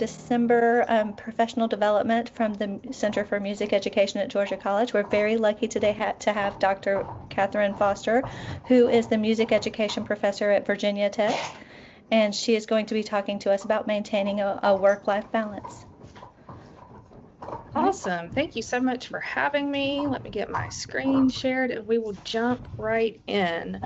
December professional development from the Center for Music Education at Georgia College. We're very lucky today to have Dr. Catheryn Foster, who is the music education professor at Virginia Tech, and she is going to be talking to us about maintaining a work-life balance. Awesome. Thank you so much for having me. Let me get my screen shared and we will jump right in.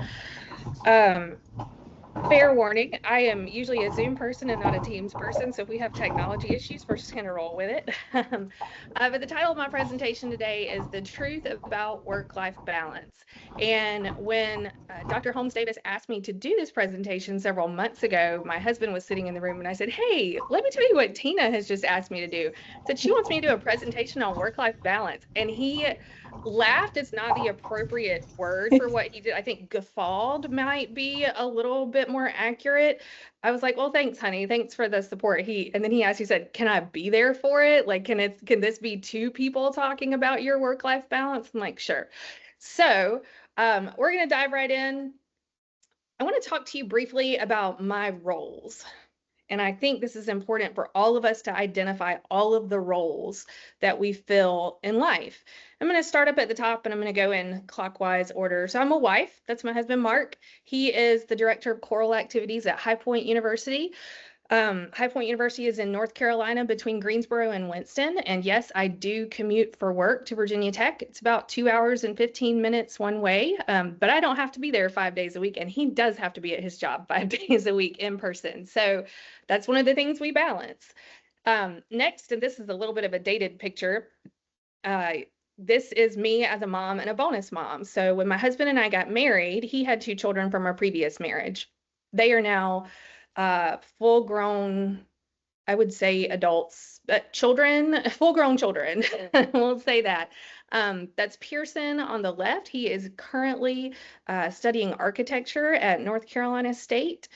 Fair warning, I am usually a Zoom person and not a Teams person, so if we have technology issues, we're just going to roll with it. But the title of my presentation today is The Truth About Work-Life Balance. And when Dr. Holmes Davis asked me to do this presentation several months ago, my husband was sitting in the room and I said, hey, let me tell you what Tina has just asked me to do. I said, she wants me to do a presentation on work-life balance. And he laughed is not the appropriate word for what he did. I think guffawed might be a little bit more accurate. I was like, well, thanks, honey. Thanks for the support. And then he asked, he said, can I be there for it? Like, can this be two people talking about your work-life balance? I'm like, sure. So we're going to dive right in. I want to talk to you briefly about my roles. And I think this is important for all of us to identify all of the roles that we fill in life. I'm going to start up at the top and I'm going to go in clockwise order. So I'm a wife. That's my husband, Mark. He is the director of choral activities at High Point University. High Point University is in North Carolina between Greensboro and Winston. And yes, I do commute for work to Virginia Tech. It's about 2 hours and 15 minutes one way, but I don't have to be there 5 days a week. And he does have to be at his job 5 days a week in person. So that's one of the things we balance. Next, and this is a little bit of a dated picture. This is me as a mom and a bonus mom. So when my husband and I got married, he had 2 children from our previous marriage. They are now full grown, I would say adults, but children, full grown children. We'll say that. That's Pearson on the left. He is currently studying architecture at North Carolina State.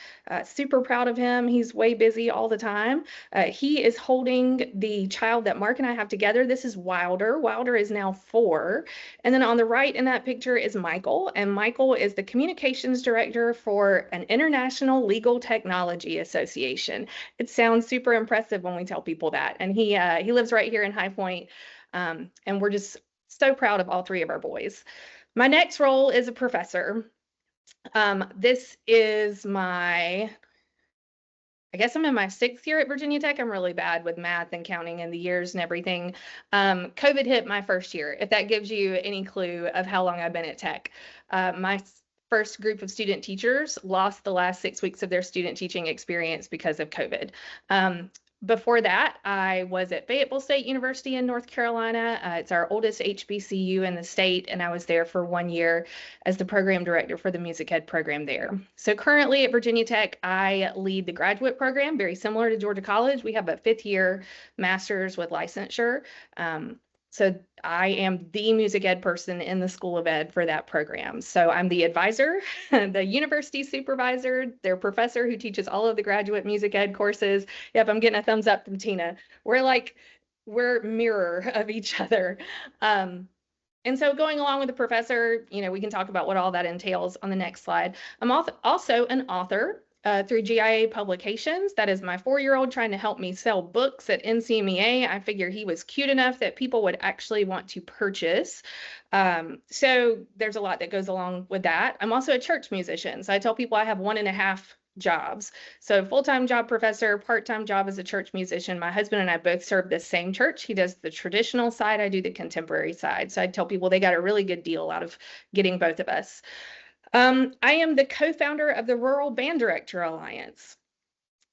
Super proud of him. He's way busy all the time. He is holding the child that Mark and I have together. This is Wilder. Wilder is now 4. And then on the right in that picture is Michael. And Michael is the communications director for an International Legal Technology Association. It sounds super impressive when we tell people that. And he lives right here in High Point. And we're just so proud of all 3 of our boys. My next role is a professor. This is I guess I'm in my 6th year at Virginia Tech. I'm really bad with math and counting and the years and everything. COVID hit my first year, if that gives you any clue of how long I've been at Tech. My first group of student teachers lost the last 6 weeks of their student teaching experience because of COVID. Before that, I was at Fayetteville State University in North Carolina. It's our oldest HBCU in the state, and I was there for 1 year as the program director for the music ed program there. So currently at Virginia Tech, I lead the graduate program, very similar to Georgia College. We have a 5th year master's with licensure. So I am the music ed person in the School of Ed for that program. So I'm the advisor, the university supervisor, their professor who teaches all of the graduate music ed courses. Yep, I'm getting a thumbs up from Tina. We're mirror of each other. And so going along with the professor, we can talk about what all that entails on the next slide. I'm also an author. Through GIA Publications. That is my 4-year-old trying to help me sell books at NCMEA. I figure he was cute enough that people would actually want to purchase. So there's a lot that goes along with that. I'm also a church musician. So I tell people I have 1.5 jobs. So full-time job professor, part-time job as a church musician. My husband and I both serve the same church. He does the traditional side. I do the contemporary side. So I tell people they got a really good deal out of getting both of us. I am the co-founder of the Rural Band Director Alliance,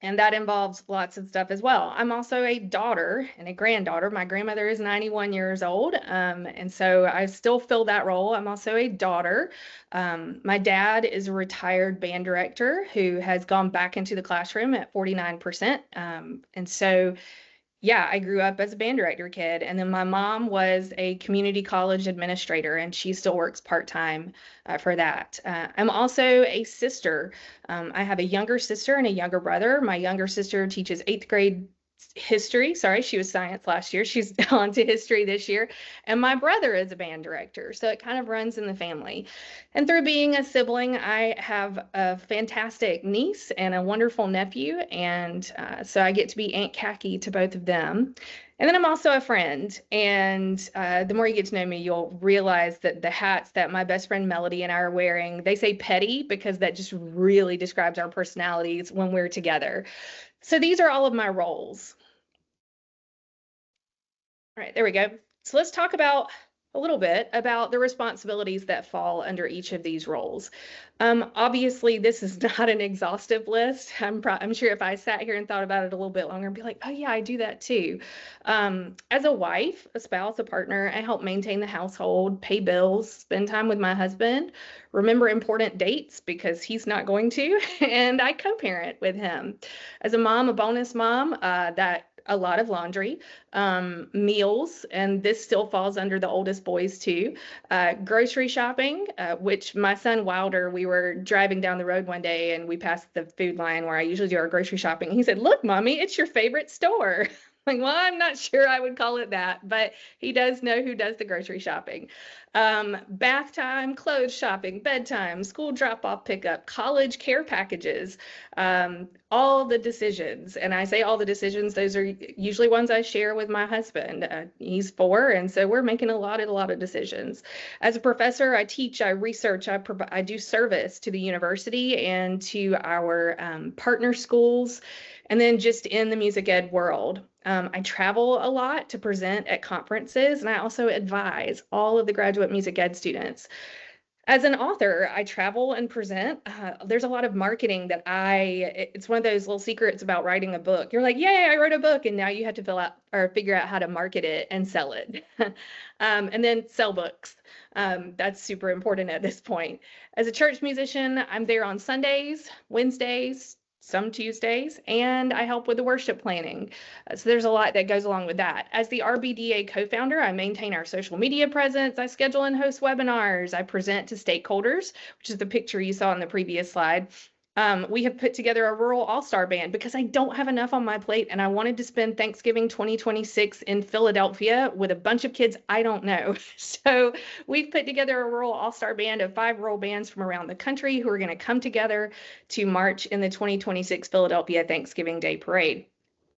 and that involves lots of stuff as well. I'm also a daughter and a granddaughter. My grandmother is 91 years old, and so I still fill that role. I'm also a daughter. My dad is a retired band director who has gone back into the classroom at 49%, and so yeah, I grew up as a band director kid, and then my mom was a community college administrator, and she still works part-time for that. I'm also a sister. I have a younger sister and a younger brother. My younger sister teaches 8th grade history. Sorry, she was science last year. She's on to history this year. And my brother is a band director. So it kind of runs in the family. And through being a sibling, I have a fantastic niece and a wonderful nephew. And so I get to be Aunt Khaki to both of them. And then I'm also a friend. And the more you get to know me, you'll realize that the hats that my best friend Melody and I are wearing, they say petty because that just really describes our personalities when we're together. So these are all of my roles. All right, there we go. So let's talk about a little bit about the responsibilities that fall under each of these roles. Obviously, this is not an exhaustive list. I'm sure if I sat here and thought about it a little bit longer, I'd be like, oh yeah, I do that too. As a wife, a spouse, a partner, I help maintain the household, pay bills, spend time with my husband, remember important dates because he's not going to, and I co-parent with him. As a mom, a bonus mom, that a lot of laundry, meals, and this still falls under the oldest boys too. Grocery shopping, which my son Wilder, we were driving down the road one day and we passed the food line where I usually do our grocery shopping. He said, "Look, Mommy, it's your favorite store." Like, well, I'm not sure I would call it that, but he does know who does the grocery shopping. Bath time, clothes shopping, bedtime, school drop-off pickup, college care packages, all the decisions. And I say all the decisions, those are usually ones I share with my husband. He's 4, and so we're making a lot of decisions. As a professor, I teach, I research, I do service to the university and to our partner schools, and then just in the music ed world. I travel a lot to present at conferences, and I also advise all of the graduate music ed students. As an author, I travel and present. There's a lot of marketing that it's one of those little secrets about writing a book. You're like, yay, I wrote a book, and now you have to fill out or figure out how to market it and sell it. And then sell books. That's super important at this point. As a church musician, I'm there on Sundays, Wednesdays, some Tuesdays, and I help with the worship planning. So there's a lot that goes along with that. As the RBDA co-founder, I maintain our social media presence. I schedule and host webinars. I present to stakeholders, which is the picture you saw on the previous slide. We have put together a rural all-star band because I don't have enough on my plate and I wanted to spend Thanksgiving 2026 in Philadelphia with a bunch of kids I don't know. So we've put together a rural all-star band of 5 rural bands from around the country who are going to come together to march in the 2026 Philadelphia Thanksgiving Day Parade.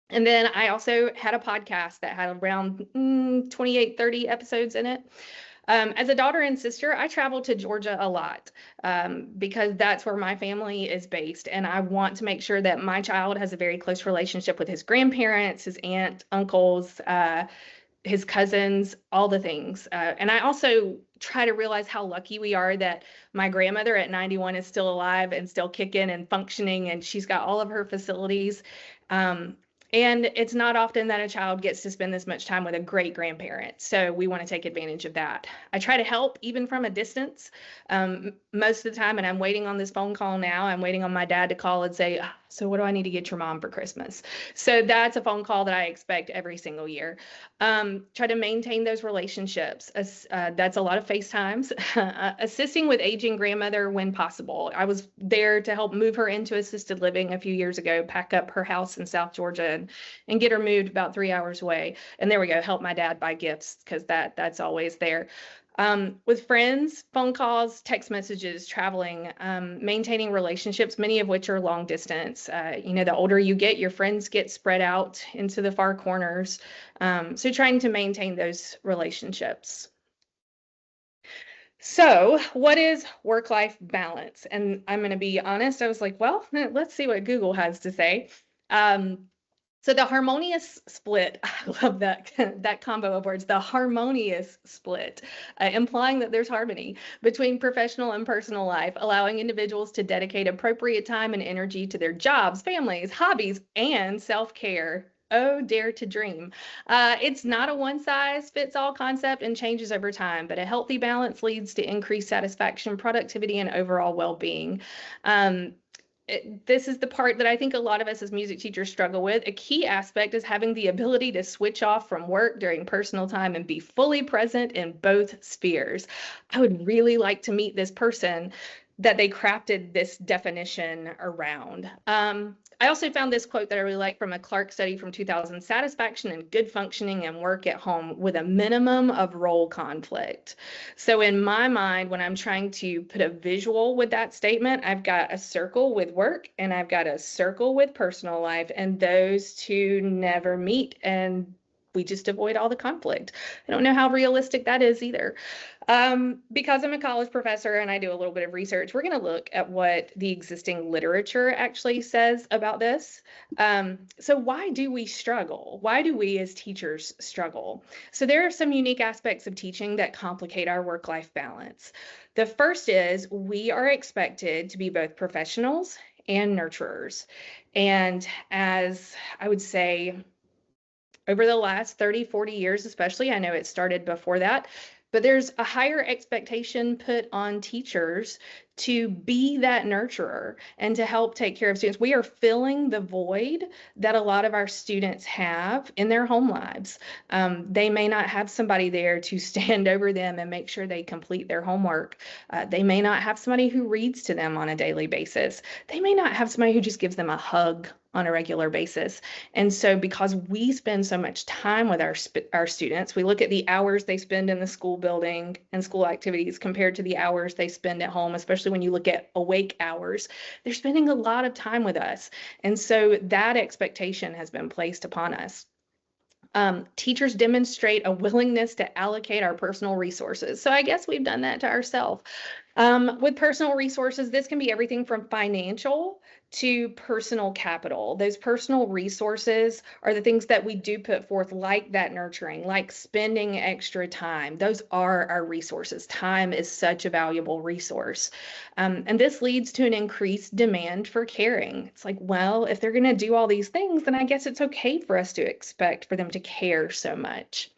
And then I also had a podcast that had around 28, 30 episodes in it. As a daughter and sister, I travel to Georgia a lot because that's where my family is based. And I want to make sure that my child has a very close relationship with his grandparents, his aunt, uncles, his cousins, all the things. And I also try to realize how lucky we are that my grandmother at 91 is still alive and still kicking and functioning, and she's got all of her facilities. And it's not often that a child gets to spend this much time with a great grandparent. So we want to take advantage of that. I try to help even from a distance most of the time. And I'm waiting on this phone call now. I'm waiting on my dad to call and say, so what do I need to get your mom for Christmas? So that's a phone call that I expect every single year. Try to maintain those relationships. That's a lot of FaceTimes. Assisting with aging grandmother when possible. I was there to help move her into assisted living a few years ago, pack up her house in South Georgia and get her moved about 3 hours away. And there we go, help my dad buy gifts because that's always there. With friends, phone calls, text messages, traveling, maintaining relationships, many of which are long distance. The older you get, your friends get spread out into the far corners. So trying to maintain those relationships. So what is work-life balance? And I'm going to be honest, I was like, well, let's see what Google has to say. So the harmonious split, I love that combo of words, the harmonious split, implying that there's harmony between professional and personal life, allowing individuals to dedicate appropriate time and energy to their jobs, families, hobbies, and self-care. Oh, dare to dream. It's not a one-size-fits-all concept and changes over time, but a healthy balance leads to increased satisfaction, productivity, and overall well-being. This is the part that I think a lot of us as music teachers struggle with. A key aspect is having the ability to switch off from work during personal time and be fully present in both spheres. I would really like to meet this person that they crafted this definition around. I also found this quote that I really like from a Clark study from 2000: satisfaction and good functioning and work at home with a minimum of role conflict. So in my mind, when I'm trying to put a visual with that statement, I've got a circle with work and I've got a circle with personal life, and those two never meet, and we just avoid all the conflict. I don't know how realistic that is either. Because I'm a college professor and I do a little bit of research, we're going to look at what the existing literature actually says about this. So why do we struggle? Why do we as teachers struggle? So there are some unique aspects of teaching that complicate our work-life balance. The first is we are expected to be both professionals and nurturers. And as I would say, over the last 30, 40 years, especially, I know it started before that, but there's a higher expectation put on teachers to be that nurturer and to help take care of students. We are filling the void that a lot of our students have in their home lives. They may not have somebody there to stand over them and make sure they complete their homework. They may not have somebody who reads to them on a daily basis. They may not have somebody who just gives them a hug on a regular basis. And so because we spend so much time with our students, we look at the hours they spend in the school building and school activities compared to the hours they spend at home, especially when you look at awake hours, they're spending a lot of time with us. And so that expectation has been placed upon us. Teachers demonstrate a willingness to allocate our personal resources. So I guess we've done that to ourselves. With personal resources, this can be everything from financial to personal capital. Those personal resources are the things that we do put forth, like that nurturing, like spending extra time. Those are our resources. Time is such a valuable resource. And this leads to an increased demand for caring. It's like, well, if they're going to do all these things, then I guess it's okay for us to expect for them to care so much.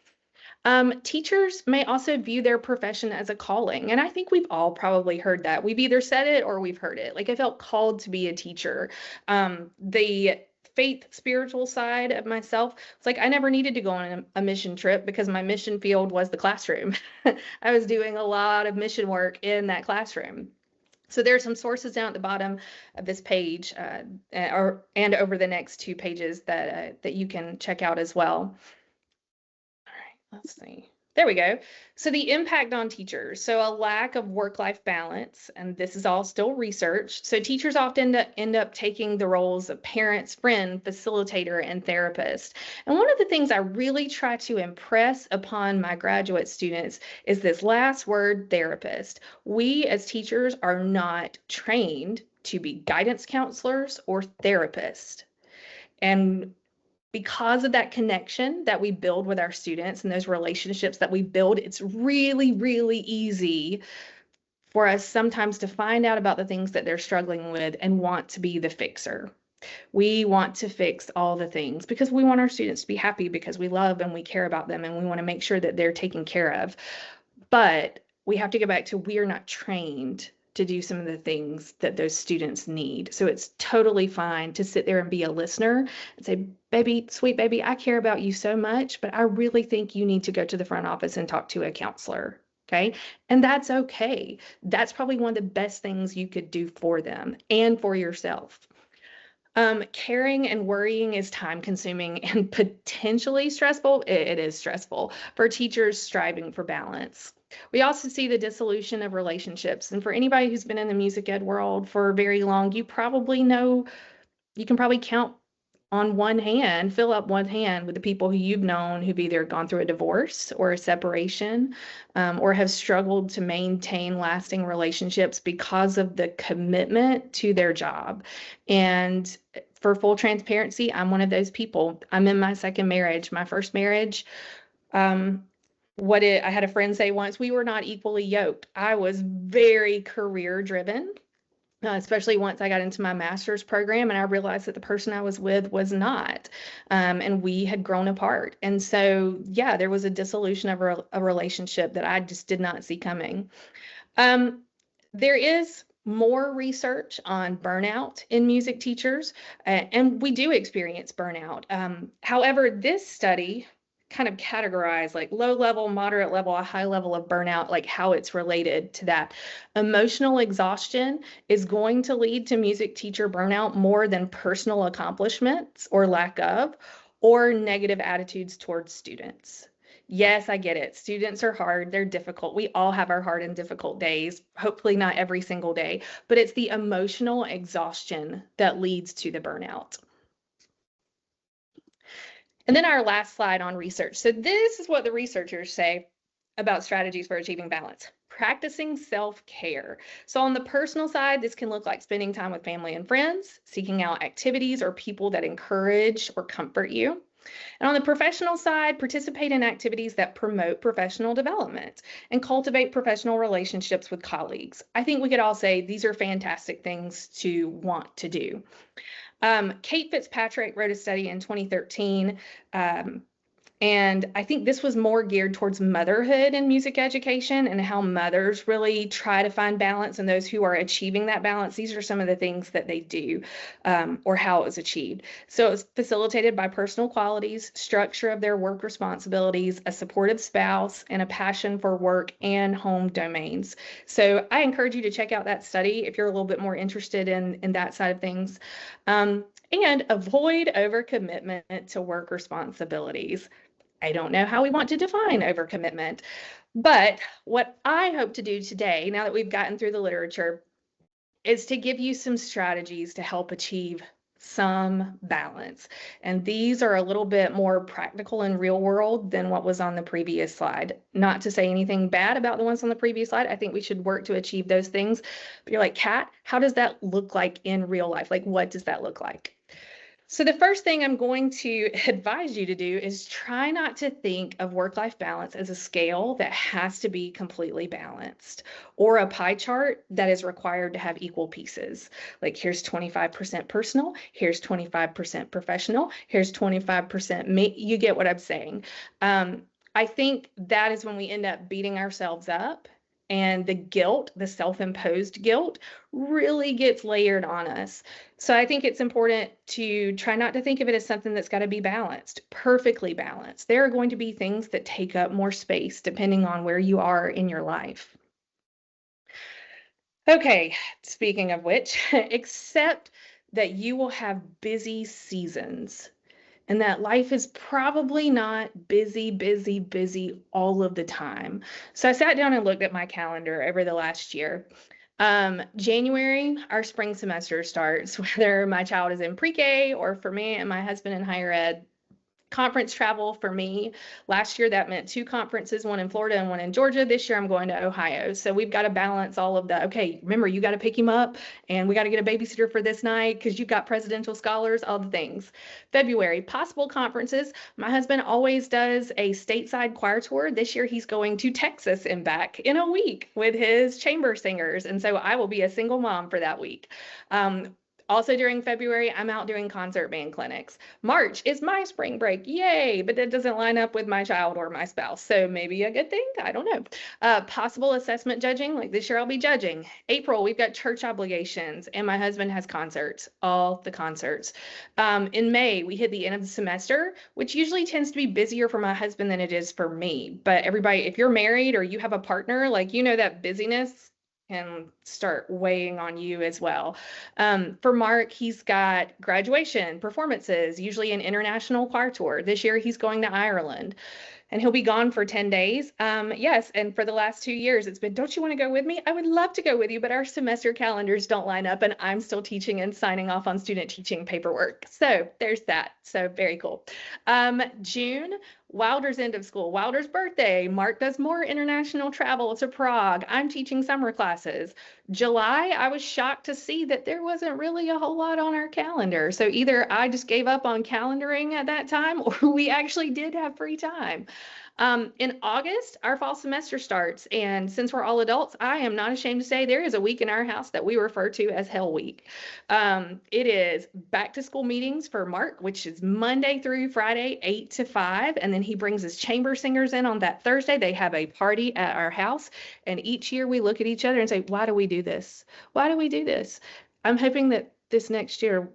Teachers may also view their profession as a calling, and I think we've all probably heard that. We've either said it or we've heard it. Like, I felt called to be a teacher. The faith spiritual side of myself, it's like I never needed to go on a mission trip because my mission field was the classroom. I was doing a lot of mission work in that classroom. So there are some sources down at the bottom of this page and over the next two pages that you can check out as well. Let's see. There we go. So the impact on teachers. So a lack of work-life balance, and this is all still research. So teachers often end up taking the roles of parents, friend, facilitator, and therapist. And one of the things I really try to impress upon my graduate students is this last word, therapist. We as teachers are not trained to be guidance counselors or therapists. And because of that connection that we build with our students and those relationships that we build, it's really, really easy for us sometimes to find out about the things that they're struggling with and want to be the fixer. We want to fix all the things because we want our students to be happy, because we love and we care about them and we want to make sure that they're taken care of. But we have to go back to, we are not trained to do some of the things that those students need. So it's totally fine to sit there and be a listener and say, baby, sweet baby, I care about you so much, but I really think you need to go to the front office and talk to a counselor. Okay. And that's okay. That's probably one of the best things you could do for them and for yourself. Caring and worrying is time consuming and potentially stressful. It is stressful for teachers striving for balance. We also see the dissolution of relationships. And for anybody who's been in the music ed world for very long, you probably know, you can probably count on one hand, fill up one hand with the people who you've known who've either gone through a divorce or a separation, or have struggled to maintain lasting relationships because of the commitment to their job. And for full transparency, I'm one of those people. I'm in my second marriage. My first marriage, I had a friend say once, we were not equally yoked. I was very career driven, especially once I got into my master's program and I realized that the person I was with was not, and we had grown apart. And so, yeah, there was a dissolution of a relationship that I just did not see coming. There is more research on burnout in music teachers, and we do experience burnout. However, this study kind of categorize like low level, moderate level, a high level of burnout, like how it's related to that. Emotional exhaustion is going to lead to music teacher burnout more than personal accomplishments or lack of, or negative attitudes towards students. Yes, I get it. Students are hard. They're difficult. We all have our hard and difficult days, hopefully not every single day, but it's the emotional exhaustion that leads to the burnout. And then our last slide on research. So this is what the researchers say about strategies for achieving balance. Practicing self-care. So on the personal side, this can look like spending time with family and friends, seeking out activities or people that encourage or comfort you. And on the professional side, participate in activities that promote professional development and cultivate professional relationships with colleagues. I think we could all say these are fantastic things to want to do. Kate Fitzpatrick wrote a study in 2013, and I think this was more geared towards motherhood and music education and how mothers really try to find balance, and those who are achieving that balance, these are some of the things that they do, or how it was achieved. So it's facilitated by personal qualities, structure of their work responsibilities, a supportive spouse, and a passion for work and home domains. So I encourage you to check out that study if you're a little bit more interested in that side of things. And avoid overcommitment to work responsibilities. I don't know how we want to define overcommitment, but what I hope to do today, now that we've gotten through the literature, is to give you some strategies to help achieve some balance. And these are a little bit more practical and real world than what was on the previous slide. Not to say anything bad about the ones on the previous slide. I think we should work to achieve those things. But you're like, Kat, how does that look like in real life? Like, what does that look like? So the first thing I'm going to advise you to do is try not to think of work-life balance as a scale that has to be completely balanced, or a pie chart that is required to have equal pieces. Like here's 25% personal, here's 25% professional, here's 25% me. You get what I'm saying. I think that is when we end up beating ourselves up, and the guilt, the self-imposed guilt, really gets layered on us. So I think it's important to try not to think of it as something that's got to be balanced, perfectly balanced. There are going to be things that take up more space depending on where you are in your life. Okay, speaking of which, accept that you will have busy seasons, and that life is probably not busy all of the time. So I sat down and looked at my calendar over the last year. January, our spring semester starts, whether my child is in pre-K or for me and my husband in higher ed. Conference travel for me, last year that meant 2 conferences, one in Florida and one in Georgia. This year I'm going to Ohio. So we've got to balance all of the, okay, remember you got to pick him up and we got to get a babysitter for this night because you've got presidential scholars, all the things. February, possible conferences. My husband always does a stateside choir tour. This year he's going to Texas and back in a week with his chamber singers. And so I will be a single mom for that week. Also during February, I'm out doing concert band clinics. March is my spring break, yay, but that doesn't line up with my child or my spouse, so maybe a good thing, I don't know. Possible assessment judging, like this year I'll be judging. April, we've got church obligations, and my husband has concerts, all the concerts. In May, we hit the end of the semester, which usually tends to be busier for my husband than it is for me, but everybody, if you're married or you have a partner, like you know that busyness can start weighing on you as well. For Mark, he's got graduation, performances, usually an international choir tour. This year he's going to Ireland and he'll be gone for 10 days. Yes, and for the last 2 years, it's been, don't you want to go with me? I would love to go with you, but our semester calendars don't line up and I'm still teaching and signing off on student teaching paperwork. So there's that. So very cool. June, Wilder's end of school, Wilder's birthday. Mark does more international travel to Prague. I'm teaching summer classes. July, I was shocked to see that there wasn't really a whole lot on our calendar. So either I just gave up on calendaring at that time, or we actually did have free time. In August, our fall semester starts, and since we're all adults, I am not ashamed to say there is a week in our house that we refer to as Hell Week. It is back to school meetings for Mark, which is Monday through Friday, 8 to 5, and then he brings his chamber singers in on that Thursday. They have a party at our house, and each year we look at each other and say, why do we do this? Why do we do this? I'm hoping that this next year,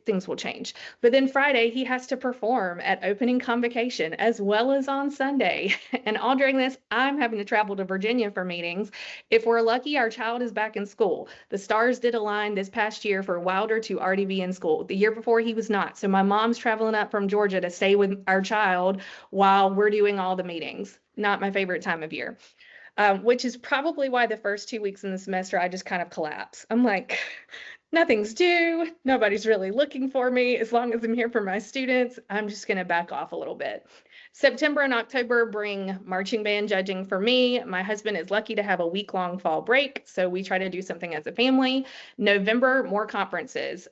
things will change. But then Friday, he has to perform at opening convocation as well as on Sunday. And all during this, I'm having to travel to Virginia for meetings. If we're lucky, our child is back in school. The stars did align this past year for Wilder to already be in school. The year before, he was not. So my mom's traveling up from Georgia to stay with our child while we're doing all the meetings. Not my favorite time of year. Which is probably why the first 2 weeks in the semester, I just kind of collapse. I'm like, nothing's due. Nobody's really looking for me. As long as I'm here for my students, I'm just going to back off a little bit. September and October bring marching band judging for me. My husband is lucky to have a week-long fall break, so we try to do something as a family. November, more conferences.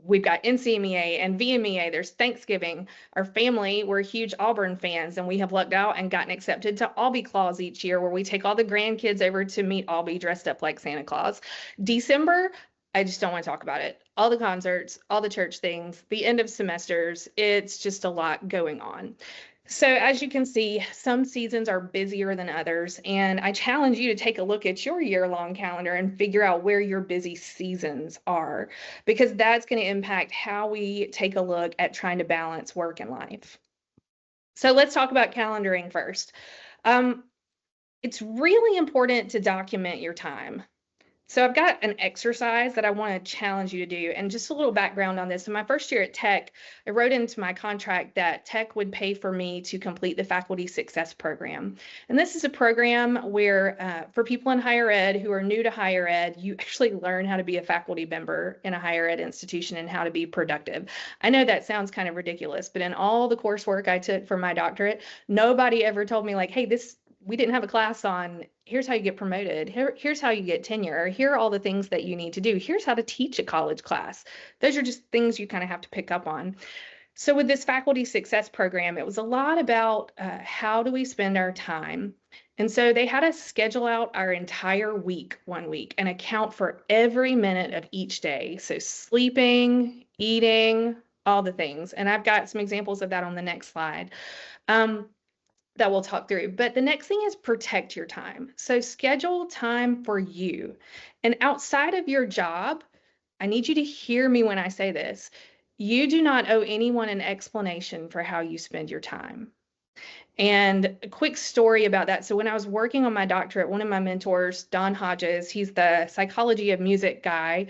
We've got NCMEA and VMEA. There's Thanksgiving. Our family, we're huge Auburn fans, and we have lucked out and gotten accepted to Albee Claus each year, where we take all the grandkids over to meet Albee dressed up like Santa Claus. December, I just don't want to talk about it. All the concerts, all the church things, the end of semesters, it's just a lot going on. So as you can see, some seasons are busier than others, and I challenge you to take a look at your year-long calendar and figure out where your busy seasons are, because that's going to impact how we take a look at trying to balance work and life. So let's talk about calendaring first. It's really important to document your time. So I've got an exercise that I want to challenge you to do, and just a little background on this. In my first year at Tech, I wrote into my contract that Tech would pay for me to complete the Faculty Success Program. And this is a program where for people in higher ed who are new to higher ed, you actually learn how to be a faculty member in a higher ed institution and how to be productive. I know that sounds kind of ridiculous, but in all the coursework I took for my doctorate, nobody ever told me like, hey, we didn't have a class on here's how you get promoted, here's how you get tenure, or here are all the things that you need to do, here's how to teach a college class. Those are just things you kind of have to pick up on. So with this faculty success program, it was a lot about how do we spend our time. And so they had us schedule out our entire week one week and account for every minute of each day. So sleeping, eating, all the things. And I've got some examples of that on the next slide. That we'll talk through. But the next thing is protect your time. So schedule time for you. And outside of your job, I need you to hear me when I say this. You do not owe anyone an explanation for how you spend your time. And a quick story about that. So when I was working on my doctorate, one of my mentors, Don Hodges, he's the psychology of music guy.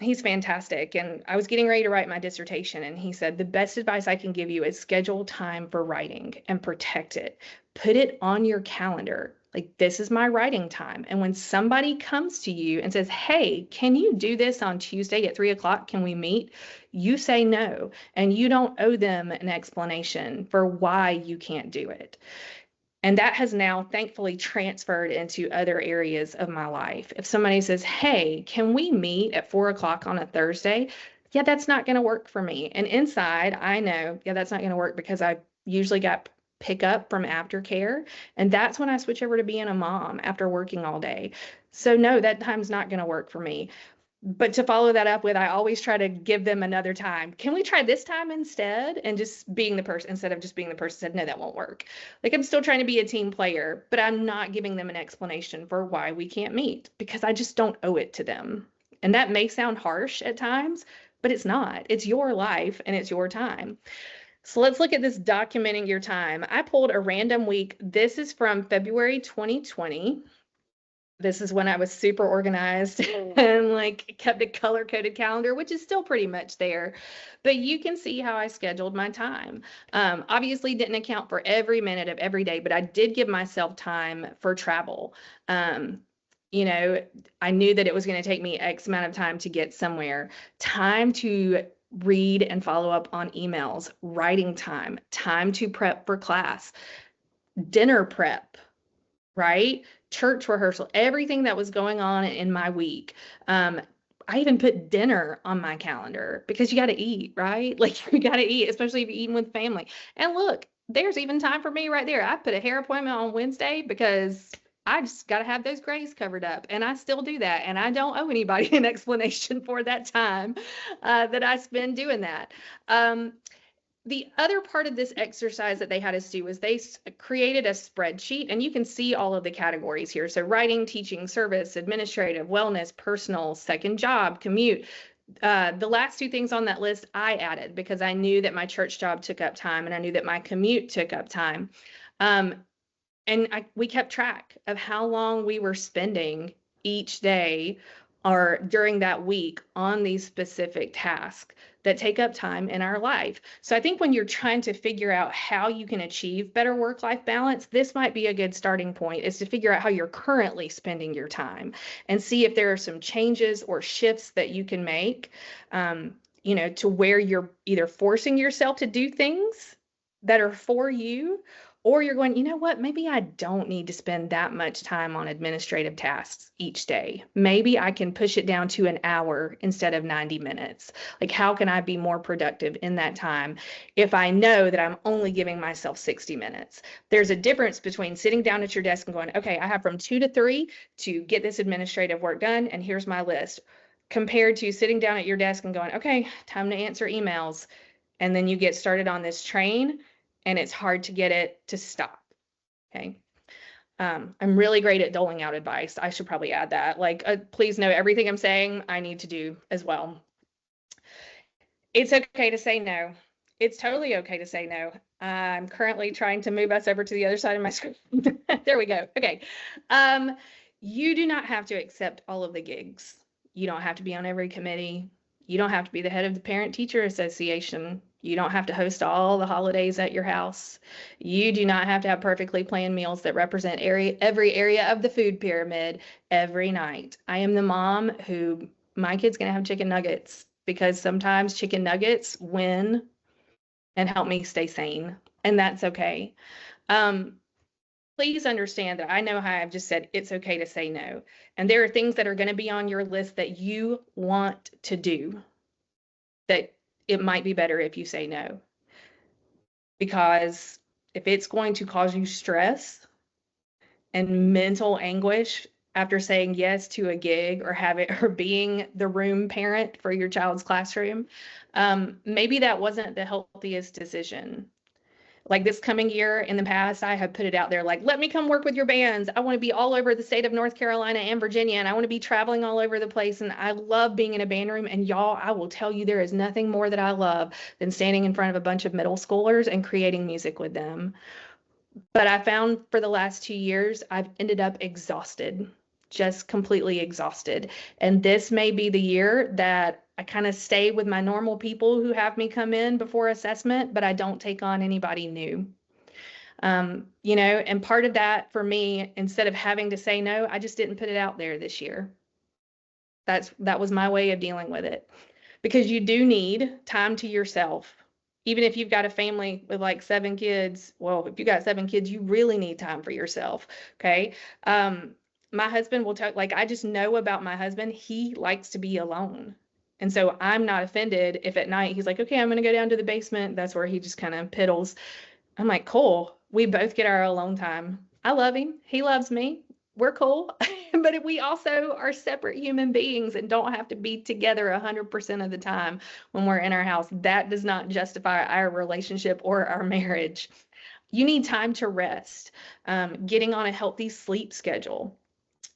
He's fantastic. And I was getting ready to write my dissertation, and he said, the best advice I can give you is schedule time for writing and protect it. Put it on your calendar. Like, this is my writing time. And when somebody comes to you and says, hey, can you do this on Tuesday at 3:00? Can we meet? You say no, and you don't owe them an explanation for why you can't do it. And that has now thankfully transferred into other areas of my life. If somebody says, hey, can we meet at 4:00 on a Thursday? Yeah, that's not going to work for me. And inside, I know, yeah, that's not going to work because I usually got pick up from aftercare. And that's when I switch over to being a mom after working all day. So no, that time's not going to work for me. But to follow that up with, I always try to give them another time. Can we try this time instead? And just being the person, instead of just being the person said, no, that won't work. Like, I'm still trying to be a team player, but I'm not giving them an explanation for why we can't meet, because I just don't owe it to them. And that may sound harsh at times, but it's not. It's your life and it's your time. So let's look at this documenting your time. I pulled a random week. This is from February 2020. This is when I was super organized and like kept a color-coded calendar, which is still pretty much there. But you can see how I scheduled my time. Obviously didn't account for every minute of every day, but I did give myself time for travel. You know, I knew that it was going to take me X amount of time to get somewhere. Time to read and follow up on emails, writing time, time to prep for class, dinner prep, right? Church rehearsal, everything that was going on in my week. I even put dinner on my calendar because you got to eat, right? Like, you got to eat, especially if you're eating with family. And look, there's even time for me right there. I put a hair appointment on Wednesday because I just got to have those grays covered up, and I still do that. And I don't owe anybody an explanation for that time that I spend doing that. the other part of this exercise that they had us do was they created a spreadsheet, and you can see all of the categories here. So writing, teaching, service, administrative, wellness, personal, second job, commute. The last two things on that list I added because I knew that my church job took up time and I knew that my commute took up time. And we kept track of how long we were spending each day or during that week on these specific tasks that take up time in our life. So I think when you're trying to figure out how you can achieve better work-life balance, this might be a good starting point, is to figure out how you're currently spending your time and see if there are some changes or shifts that you can make, to where you're either forcing yourself to do things that are for you, or you're going, you know what, maybe I don't need to spend that much time on administrative tasks each day. Maybe I can push it down to an hour instead of 90 minutes. Like, how can I be more productive in that time if I know that I'm only giving myself 60 minutes? There's a difference between sitting down at your desk and going, okay, I have from 2 to 3 to get this administrative work done, and here's my list, compared to sitting down at your desk and going, okay, time to answer emails. And then you get started on this train and it's hard to get it to stop. Okay. I'm really great at doling out advice. I should probably add that. Please know everything I'm saying I need to do as well. It's okay to say no. It's totally okay to say no. I'm currently trying to move us over to the other side of my screen. There we go. Okay. You do not have to accept all of the gigs. You don't have to be on every committee. You don't have to be the head of the Parent-Teacher Association. You don't have to host all the holidays at your house. You do not have to have perfectly planned meals that represent every area of the food pyramid every night. I am the mom who, my kid's going to have chicken nuggets because sometimes chicken nuggets win and help me stay sane, and that's okay. Please understand that I know how I've just said it's okay to say no. And there are things that are going to be on your list that you want to do that it might be better if you say no. Because if it's going to cause you stress and mental anguish after saying yes to a gig or being the room parent for your child's classroom, maybe that wasn't the healthiest decision. Like this coming year, in the past, I have put it out there like, let me come work with your bands. I want to be all over the state of North Carolina and Virginia, and I want to be traveling all over the place. And I love being in a band room. And y'all, I will tell you, there is nothing more that I love than standing in front of a bunch of middle schoolers and creating music with them. But I found for the last 2 years, I've ended up exhausted, just completely exhausted. And this may be the year that I kind of stay with my normal people who have me come in before assessment, but I don't take on anybody new. And part of that for me, instead of having to say no, I just didn't put it out there this year. That was my way of dealing with it, because you do need time to yourself. Even if you've got a family with like 7 kids, well, if you got 7 kids, you really need time for yourself. Okay. My husband will talk, like, I just know about my husband. He likes to be alone. And so I'm not offended if at night he's like, okay, I'm going to go down to the basement. That's where he just kind of piddles. I'm like, cool. We both get our alone time. I love him. He loves me. We're cool. But we also are separate human beings and don't have to be together 100% of the time when we're in our house. That does not justify our relationship or our marriage. You need time to rest. Getting on a healthy sleep schedule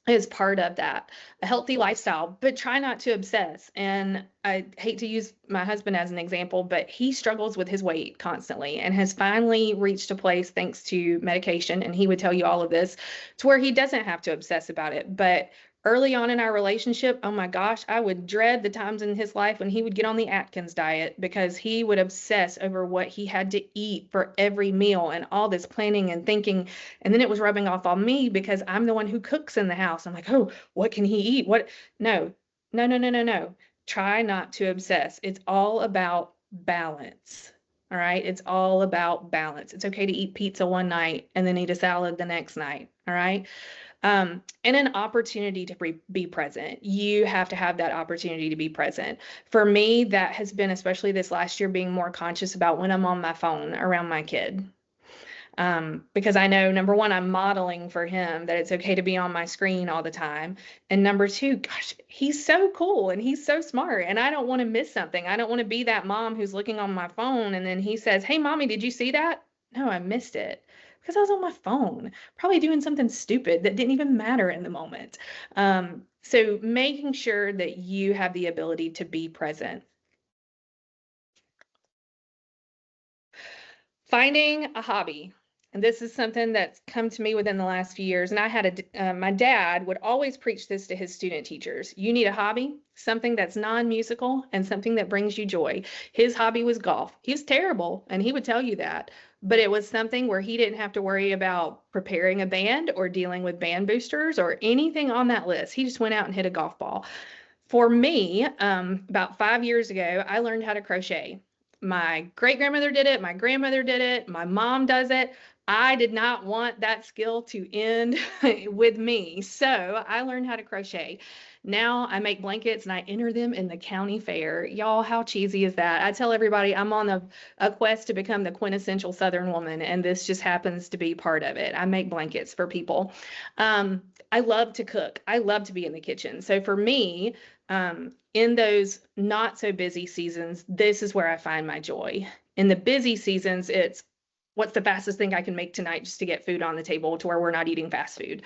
is part of that, a healthy lifestyle, but try not to obsess. And I hate to use my husband as an example, but he struggles with his weight constantly and has finally reached a place, thanks to medication, and he would tell you all of this, to where he doesn't have to obsess about it. But early on in our relationship, oh my gosh, I would dread the times in his life when he would get on the Atkins diet, because he would obsess over what he had to eat for every meal and all this planning and thinking. And then it was rubbing off on me because I'm the one who cooks in the house. I'm like, oh, what can he eat? What? No. Try not to obsess. It's all about balance. All right. It's all about balance. It's okay to eat pizza one night and then eat a salad the next night. All right. And an opportunity to be present. You have to have that opportunity to be present. For me, that has been, especially this last year, being more conscious about when I'm on my phone around my kid. Because I know, number one, I'm modeling for him that it's okay to be on my screen all the time. And number two, gosh, he's so cool and he's so smart. And I don't want to miss something. I don't want to be that mom who's looking on my phone and then he says, "Hey, mommy, did you see that?" No, I missed it because I was on my phone, probably doing something stupid that didn't even matter in the moment. So making sure that you have the ability to be present. Finding a hobby. And this is something that's come to me within the last few years. And I had my dad would always preach this to his student teachers. You need a hobby, something that's non-musical and something that brings you joy. His hobby was golf. He was terrible, and he would tell you that. But it was something where he didn't have to worry about preparing a band or dealing with band boosters or anything on that list. He just went out and hit a golf ball. For me, about 5 years ago, I learned how to crochet. My great grandmother did it, my grandmother did it, my mom does it. I did not want that skill to end with me. So I learned how to crochet. Now I make blankets and I enter them in the county fair. Y'all, how cheesy is that? I tell everybody I'm on a quest to become the quintessential Southern woman, and this just happens to be part of it. I make blankets for people. I love to cook. I love to be in the kitchen. So for me, in those not so busy seasons, this is where I find my joy. In the busy seasons, it's what's the fastest thing I can make tonight just to get food on the table to where we're not eating fast food.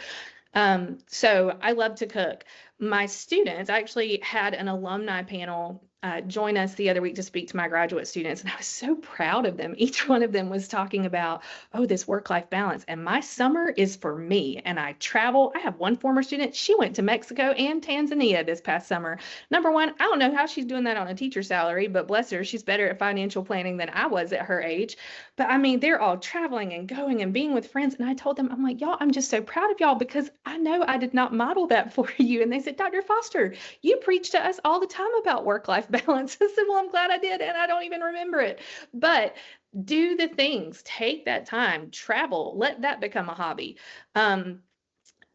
So I love to cook. My students, I actually had an alumni panel join us the other week to speak to my graduate students, and I was so proud of them. Each one of them was talking about, oh, this work-life balance, and my summer is for me, and I travel. I have one former student, she went to Mexico and Tanzania this past summer. Number one, I don't know how she's doing that on a teacher salary, but bless her, she's better at financial planning than I was at her age. But I mean, they're all traveling and going and being with friends, and I told them, I'm like, y'all, I'm just so proud of y'all because I know I did not model that for you. And they said, Dr. Foster, you preach to us all the time about work-life balance. I said, well, I'm glad I did, and I don't even remember it. But do the things, take that time, travel, let that become a hobby.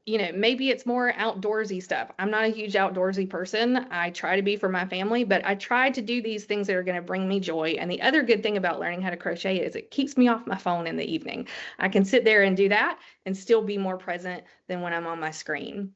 Maybe it's more outdoorsy stuff. I'm not a huge outdoorsy person. I try to be for my family, but I try to do these things that are going to bring me joy. And the other good thing about learning how to crochet is it keeps me off my phone in the evening. I can sit there and do that and still be more present than when I'm on my screen.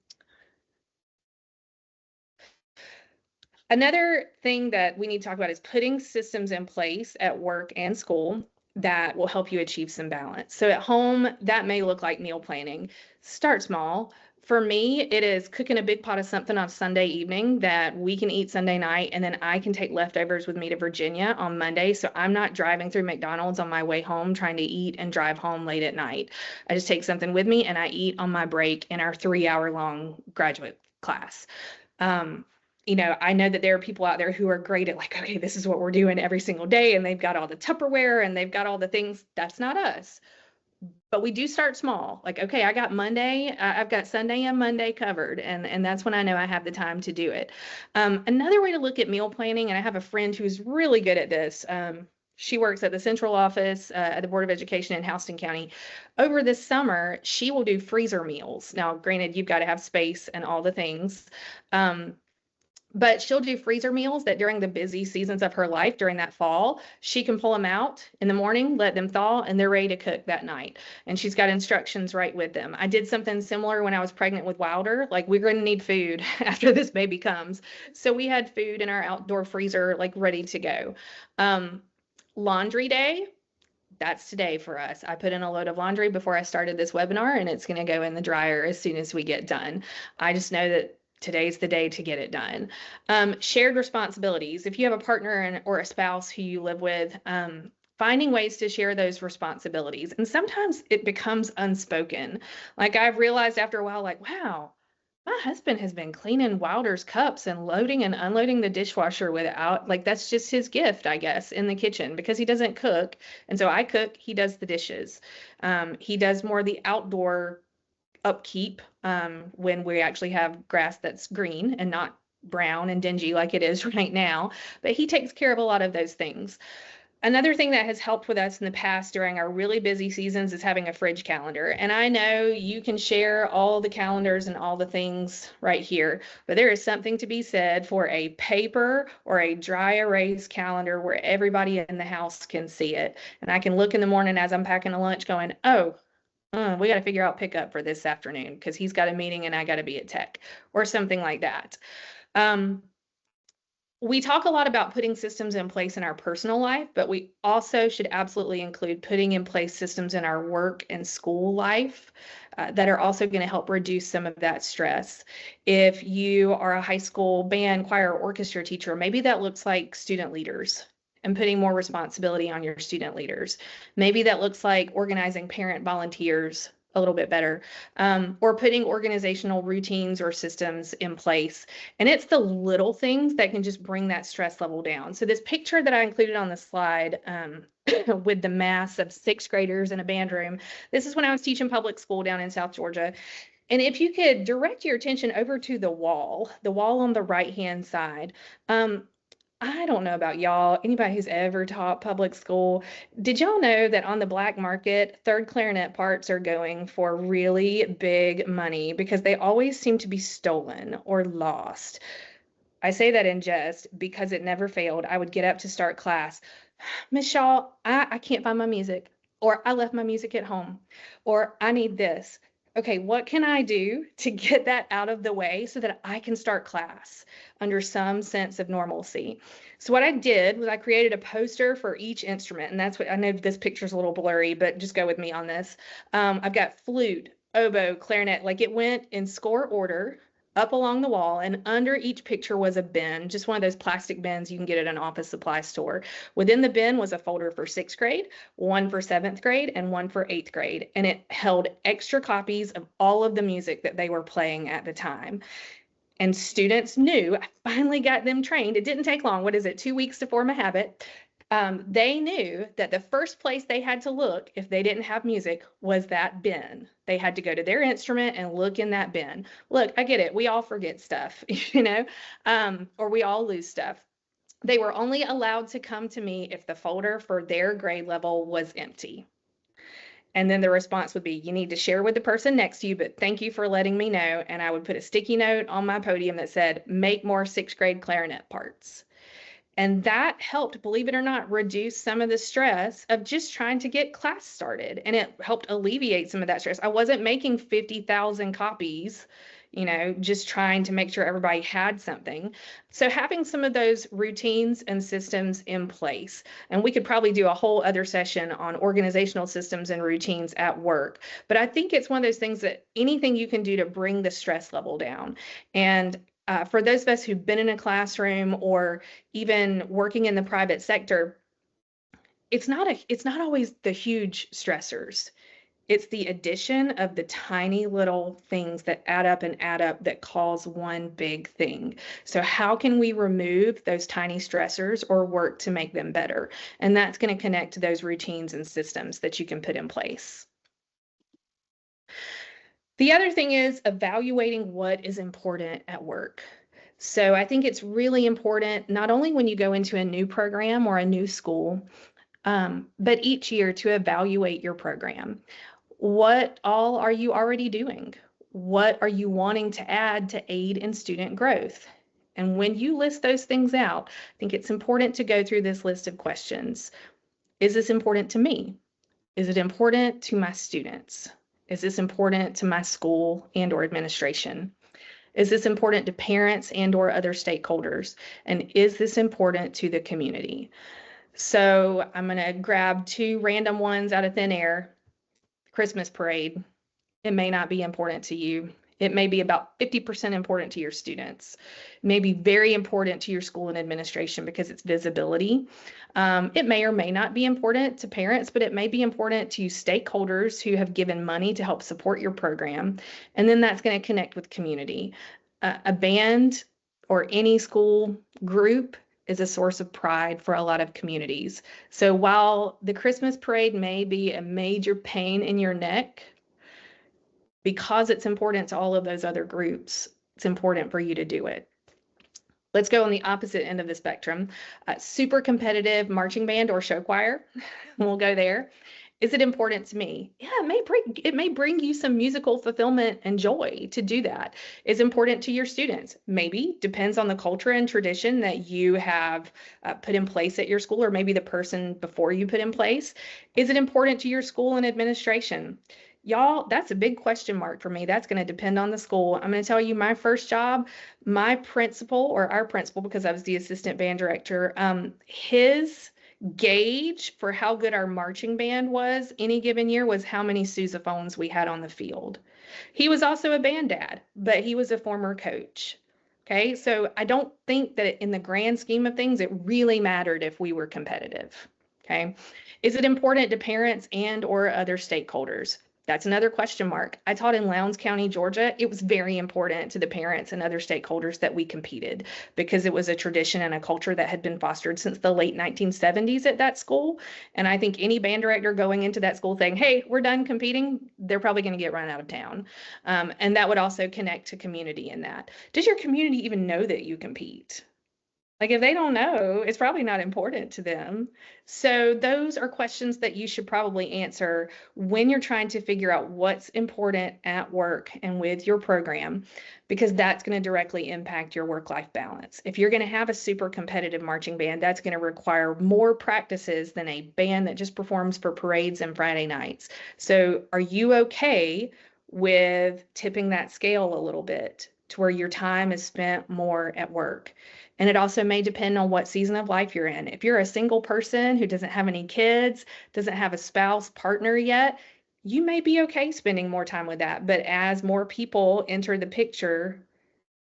Another thing that we need to talk about is putting systems in place at work and school that will help you achieve some balance. So at home, that may look like meal planning. Start small. For me, it is cooking a big pot of something on Sunday evening that we can eat Sunday night, and then I can take leftovers with me to Virginia on Monday. So I'm not driving through McDonald's on my way home trying to eat and drive home late at night. I just take something with me and I eat on my break in our 3-hour-long graduate class. I know that there are people out there who are great at like, okay, this is what we're doing every single day, and they've got all the Tupperware and they've got all the things. That's not us. But we do start small. Like, okay, I've got Sunday and Monday covered, and that's when I know I have the time to do it. Another way to look at meal planning, and I have a friend who's really good at this. She works at the central office at the Board of Education in Houston County. Over this summer, she will do freezer meals. Now, granted, you've got to have space and all the things. But she'll do freezer meals that during the busy seasons of her life, during that fall, she can pull them out in the morning, let them thaw, and they're ready to cook that night. And she's got instructions right with them. I did something similar when I was pregnant with Wilder. Like, we're going to need food after this baby comes. So we had food in our outdoor freezer, like ready to go. Laundry day. That's today for us. I put in a load of laundry before I started this webinar, and it's going to go in the dryer as soon as we get done. I just know that today's the day to get it done. Shared responsibilities. If you have a partner or a spouse who you live with, finding ways to share those responsibilities. And sometimes it becomes unspoken. Like, I've realized after a while, like, wow, my husband has been cleaning Wilder's cups and loading and unloading the dishwasher without, like, that's just his gift, I guess, in the kitchen because he doesn't cook. And so I cook, he does the dishes. He does more of the outdoor upkeep when we actually have grass that's green and not brown and dingy like it is right now. But he takes care of a lot of those things. Another thing that has helped with us in the past during our really busy seasons is having a fridge calendar. And I know you can share all the calendars and all the things right here, but there is something to be said for a paper or a dry erase calendar where everybody in the house can see it. And I can look in the morning as I'm packing a lunch going, oh, we got to figure out pickup for this afternoon because he's got a meeting and I got to be at tech or something like that. We talk a lot about putting systems in place in our personal life, but we also should absolutely include putting in place systems in our work and school life that are also going to help reduce some of that stress. If you are a high school band, choir, or orchestra teacher, maybe that looks like student leaders and putting more responsibility on your student leaders. Maybe that looks like organizing parent volunteers a little bit better, or putting organizational routines or systems in place. And it's the little things that can just bring that stress level down. So this picture that I included on the slide with the mass of sixth graders in a band room, this is when I was teaching public school down in South Georgia. And if you could direct your attention over to the wall on the right-hand side, I don't know about y'all, anybody who's ever taught public school, did y'all know that on the black market, third clarinet parts are going for really big money because they always seem to be stolen or lost? I say that in jest because it never failed. I would get up to start class. Miss Shaw, I can't find my music, or I left my music at home, or I need this. Okay, what can I do to get that out of the way so that I can start class under some sense of normalcy? So what I did was I created a poster for each instrument, and that's what, I know this picture's a little blurry, but just go with me on this. I've got flute, oboe, clarinet, like it went in score order up along the wall, and under each picture was a bin, just one of those plastic bins you can get at an office supply store. Within the bin was a folder for sixth grade, one for seventh grade, and one for eighth grade. And it held extra copies of all of the music that they were playing at the time. And students knew, I finally got them trained. It didn't take long. What is it, 2 weeks to form a habit? They knew that the first place they had to look if they didn't have music was that bin. They had to go to their instrument and look in that bin. Look, I get it. We all forget stuff, or we all lose stuff. They were only allowed to come to me if the folder for their grade level was empty. And then the response would be, you need to share with the person next to you, but thank you for letting me know. And I would put a sticky note on my podium that said, make more sixth grade clarinet parts. And that helped, believe it or not, reduce some of the stress of just trying to get class started. And it helped alleviate some of that stress. I wasn't making 50,000 copies, just trying to make sure everybody had something. So having some of those routines and systems in place, and we could probably do a whole other session on organizational systems and routines at work. But I think it's one of those things that anything you can do to bring the stress level down. And for those of us who've been in a classroom or even working in the private sector, it's not always the huge stressors. It's the addition of the tiny little things that add up that cause one big thing. So how can we remove those tiny stressors or work to make them better? And that's going to connect to those routines and systems that you can put in place. The other thing is evaluating what is important at work. So I think it's really important, not only when you go into a new program or a new school, but each year to evaluate your program. What all are you already doing? What are you wanting to add to aid in student growth? And when you list those things out, I think it's important to go through this list of questions. Is this important to me? Is it important to my students? Is this important to my school and or administration? Is this important to parents and or other stakeholders? And is this important to the community? So I'm going to grab two random ones out of thin air. Christmas parade. It may not be important to you. It may be about 50% important to your students. It may be very important to your school and administration because it's visibility. It may or may not be important to parents, but it may be important to stakeholders who have given money to help support your program. And then that's going to connect with community. A band or any school group is a source of pride for a lot of communities. So while the Christmas parade may be a major pain in your neck, because it's important to all of those other groups, it's important for you to do it. Let's go on the opposite end of the spectrum. Super competitive marching band or show choir. We'll go there. Is it important to me? Yeah, it may bring you some musical fulfillment and joy to do that. Is important to your students? Maybe. Depends on the culture and tradition that you have put in place at your school, or maybe the person before you put in place. Is it important to your school and administration? Y'all, that's a big question mark for me. That's going to depend on the school. I'm going to tell you, my first job, my principal, or our principal, because I was the assistant band director, his gauge for how good our marching band was any given year was how many sousaphones we had on the field. He was also a band dad, but he was a former coach. Okay, so I don't think that in the grand scheme of things, it really mattered if we were competitive. Okay, is it important to parents and or other stakeholders? That's another question mark. I taught in Lowndes County, Georgia. It was very important to the parents and other stakeholders that we competed because it was a tradition and a culture that had been fostered since the late 1970s at that school. And I think any band director going into that school saying, hey, we're done competing, they're probably going to get run out of town. And that would also connect to community in that. Does your community even know that you compete? Like, if they don't know, it's probably not important to them. So those are questions that you should probably answer when you're trying to figure out what's important at work and with your program, because that's going to directly impact your work-life balance. If you're going to have a super competitive marching band, that's going to require more practices than a band that just performs for parades and Friday nights. So are you okay with tipping that scale a little bit to where your time is spent more at work? And it also may depend on what season of life you're in. If you're a single person who doesn't have any kids, doesn't have a spouse, partner yet, you may be okay spending more time with that. But as more people enter the picture,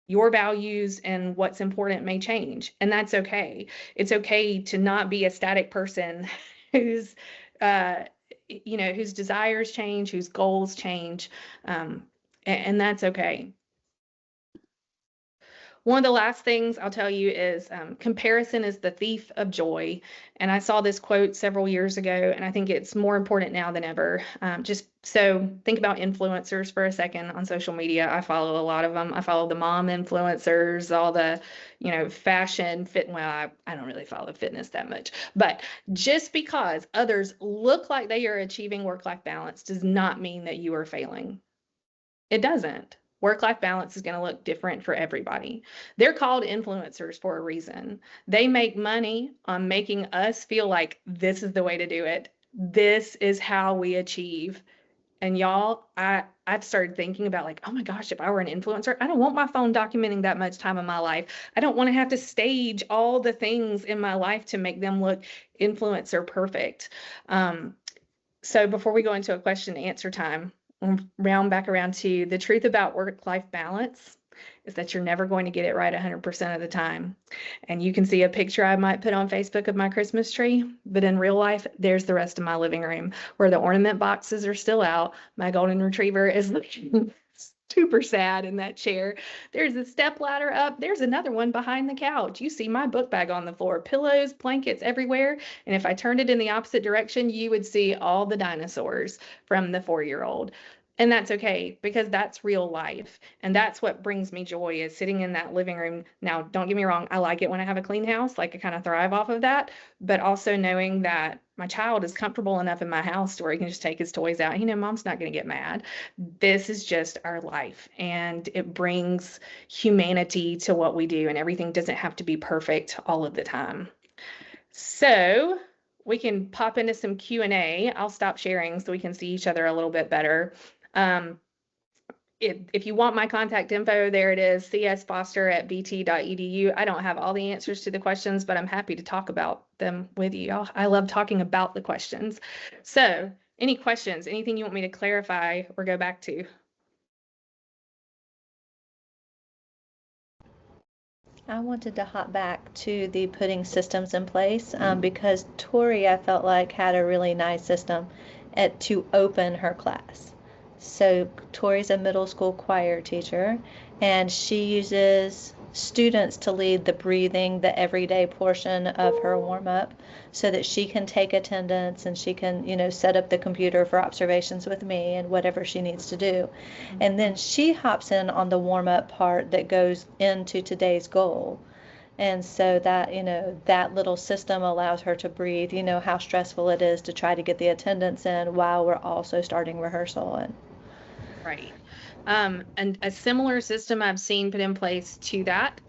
your values and what's important may change. And that's okay. It's okay to not be a static person whose, whose desires change, whose goals change. And that's okay. One of the last things I'll tell you is comparison is the thief of joy. And I saw this quote several years ago, and I think it's more important now than ever. Just so think about influencers for a second on social media. I follow a lot of them. I follow the mom influencers, all the, fashion, fit. Well, I don't really follow fitness that much. But just because others look like they are achieving work-life balance does not mean that you are failing. It doesn't. Work-life balance is going to look different for everybody. They're called influencers for a reason. They make money on making us feel like this is the way to do it. This is how we achieve. And y'all, I've started thinking about like, oh my gosh, if I were an influencer, I don't want my phone documenting that much time of my life. I don't want to have to stage all the things in my life to make them look influencer perfect. So before we go into a question and answer time, round back around to the truth about work-life balance is that you're never going to get it right 100% of the time. And you can see a picture I might put on Facebook of my Christmas tree, but in real life, there's the rest of my living room where the ornament boxes are still out. My golden retriever is looking super sad in that chair. There's a step ladder up. There's another one behind the couch. You see my book bag on the floor, pillows, blankets everywhere. And if I turned it in the opposite direction, you would see all the dinosaurs from the 4-year-old. And that's okay, because that's real life. And that's what brings me joy, is sitting in that living room. Now, don't get me wrong, I like it when I have a clean house, like I kind of thrive off of that, but also knowing that my child is comfortable enough in my house to where he can just take his toys out. Mom's not going to get mad. This is just our life, and it brings humanity to what we do, and everything doesn't have to be perfect all of the time. So we can pop into some Q&A. I'll stop sharing so we can see each other a little bit better. If you want my contact info, there it is, csfoster@bt.edu. I don't have all the answers to the questions, but I'm happy to talk about them with you. I love talking about the questions. So any questions, anything you want me to clarify or go back to? I wanted to hop back to the putting systems in place because Tori, I felt like, had a really nice system to open her class. So Tori's a middle school choir teacher, and she uses students to lead the breathing, the everyday portion of her warm-up, so that she can take attendance and she can, set up the computer for observations with me and whatever she needs to do. And then she hops in on the warm-up part that goes into today's goal. And so that, that little system allows her to breathe. You know how stressful it is to try to get the attendance in while we're also starting rehearsal. And Right. And a similar system I've seen put in place to that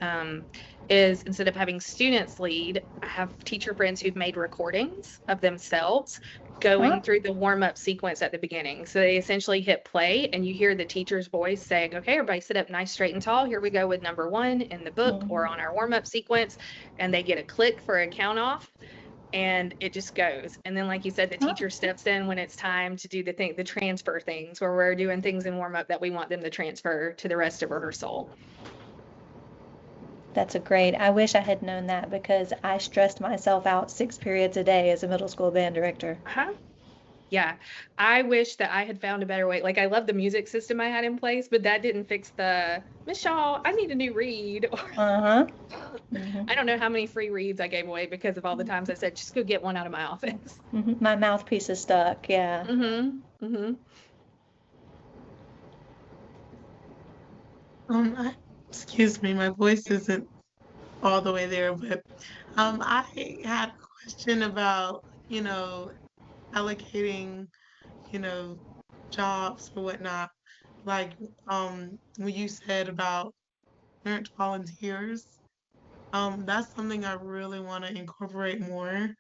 is instead of having students lead, I have teacher friends who've made recordings of themselves huh? going through the warm-up sequence at the beginning. So they essentially hit play and you hear the teacher's voice saying, okay, everybody sit up nice, straight, and tall. Here we go with number one in the book or on our warm-up sequence. And they get a click for a count off and it just goes. And then, like you said, the teacher steps in when it's time to do the transfer things where we're doing things in warm up that we want them to transfer to the rest of rehearsal. That's a great. I wish I had known that because I stressed myself out 6 periods a day as a middle school band director. Huh? Yeah. I wish that I had found a better way. Like, I love the music system I had in place, but that didn't fix the Miss Shaw, I need a new read. Or Uh-huh. I don't know how many free reads I gave away because of all the times I said, just go get one out of my office. My mouthpiece is stuck. Yeah. Excuse me, my voice isn't all the way there, but I had a question about, allocating, you know, jobs or whatnot. Like, when you said about parent volunteers, that's something I really want to incorporate more.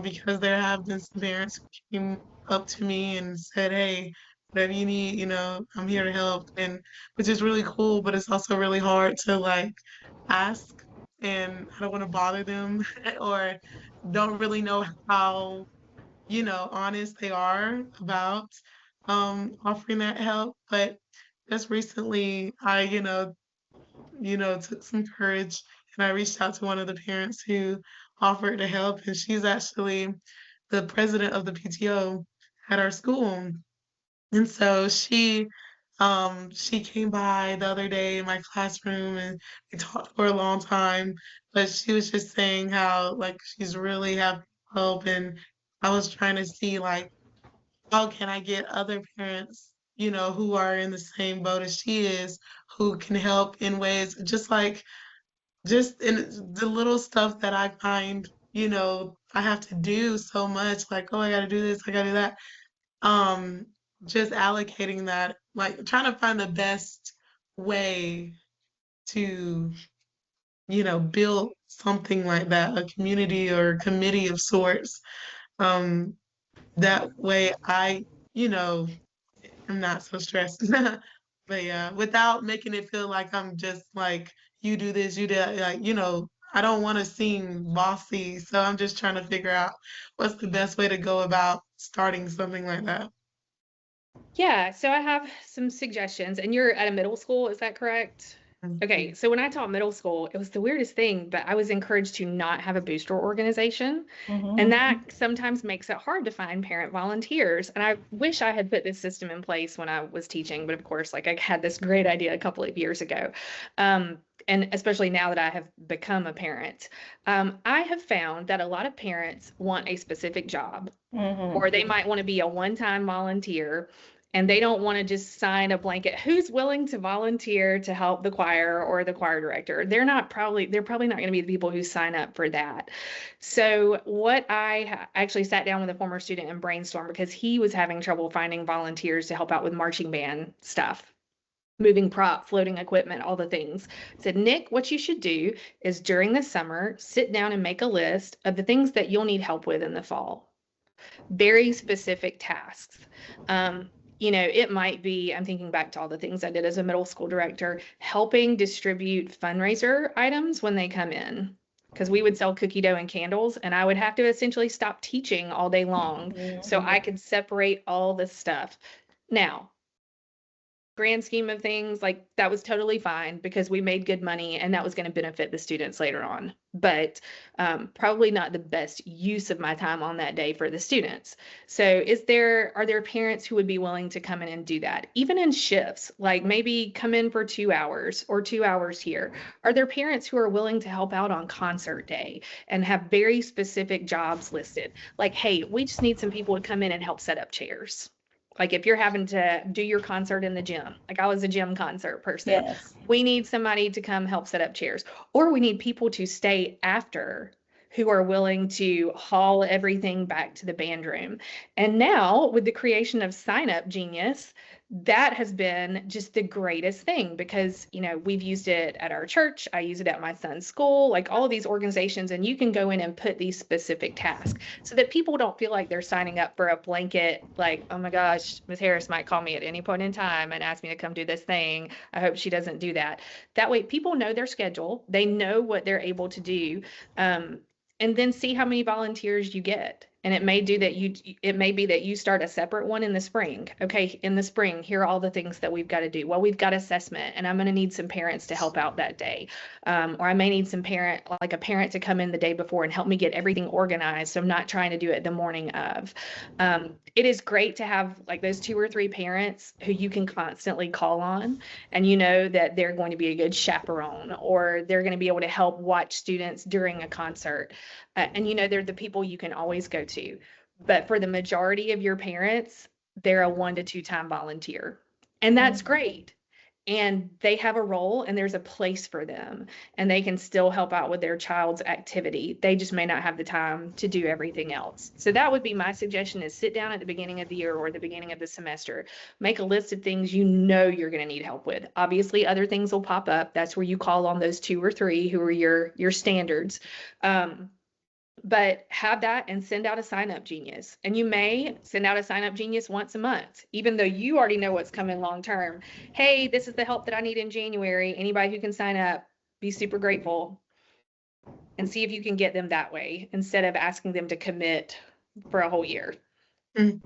Because there have been some parents who came up to me and said, "Hey, whatever you need, I'm here to help," and which is really cool, but it's also really hard to like ask, and I don't want to bother them or don't really know how, honest they are about offering that help. But just recently, I, took some courage and I reached out to one of the parents who offered to help, and she's actually the president of the PTO at our school. And so she came by the other day in my classroom and we talked for a long time, but she was just saying how like she's really happy to help, and I was trying to see like how can I get other parents, who are in the same boat as she is, who can help in ways just in the little stuff that I find, I have to do so much, like, oh, I gotta do this, I gotta do that. Um, just allocating that, like trying to find the best way to, build something like that, a community or committee of sorts. Um, that way you know, I'm not so stressed. But yeah, without making it feel like I'm just like, you do this, you do that. Like, I don't want to seem bossy. So I'm just trying to figure out what's the best way to go about starting something like that. Yeah, so I have some suggestions, and you're at a middle school, is that correct? Okay, so when I taught middle school, it was the weirdest thing, but I was encouraged to not have a booster organization. And that sometimes makes it hard to find parent volunteers. And I wish I had put this system in place when I was teaching, but of course, like I had this great idea a couple of years ago. And especially now that I have become a parent, I have found that a lot of parents want a specific job, or they might want to be a one-time volunteer and they don't want to just sign a blanket. Who's willing to volunteer to help the choir or the choir director? They're probably not going to be the people who sign up for that. So what I actually sat down with a former student and brainstormed because he was having trouble finding volunteers to help out with marching band stuff, moving prop, floating equipment, all the things. I said, Nick, what you should do is during the summer, sit down and make a list of the things that you'll need help with in the fall. Very specific tasks. It might be, I'm thinking back to all the things I did as a middle school director, helping distribute fundraiser items when they come in. Because we would sell cookie dough and candles, and I would have to essentially stop teaching all day long so I could separate all this stuff. Now, grand scheme of things, like that was totally fine because we made good money and that was going to benefit the students later on. But probably not the best use of my time on that day for the students. So are there parents who would be willing to come in and do that, even in shifts, like maybe come in for 2 hours or 2 hours here? Are there parents who are willing to help out on concert day and have very specific jobs listed? Like, hey, we just need some people to come in and help set up chairs. Like if you're having to do your concert in the gym, like I was a gym concert person, Yes. we need somebody to come help set up chairs, or we need people to stay after who are willing to haul everything back to the band room. And now with the creation of Sign Up Genius, that has been just the greatest thing because, you know, we've used it at our church. I use it at my son's school, like all of these organizations, and you can go in and put these specific tasks so that people don't feel like they're signing up for a blanket, like, oh my gosh, Ms. Harris might call me at any point in time and ask me to come do this thing. I hope she doesn't do that. That way people know their schedule. They know what they're able to do. And then see how many volunteers you get. And it may be that you start a separate one in the spring. Okay, in the spring, here are all the things that we've got to do. Well, we've got assessment, and I'm going to need some parents to help out that day. Or I may need a parent to come in the day before and help me get everything organized. So I'm not trying to do it the morning of. It is great to have like those 2 or 3 parents who you can constantly call on, and you know that they're going to be a good chaperone, or they're going to be able to help watch students during a concert. And you know, they're the people you can always go to. But for the majority of your parents, they're a 1 to 2 time volunteer. And that's great. And they have a role and there's a place for them, and they can still help out with their child's activity. They just may not have the time to do everything else. So that would be my suggestion, is sit down at the beginning of the year or the beginning of the semester, make a list of things you know you're going to need help with. Obviously, other things will pop up. That's where you call on those 2 or 3 who are your standards. But have that and send out a Sign Up Genius. And you may send out a Sign Up Genius once a month, even though you already know what's coming long term. Hey, this is the help that I need in January. Anybody who can sign up, be super grateful. And see if you can get them that way instead of asking them to commit for a whole year. Mm.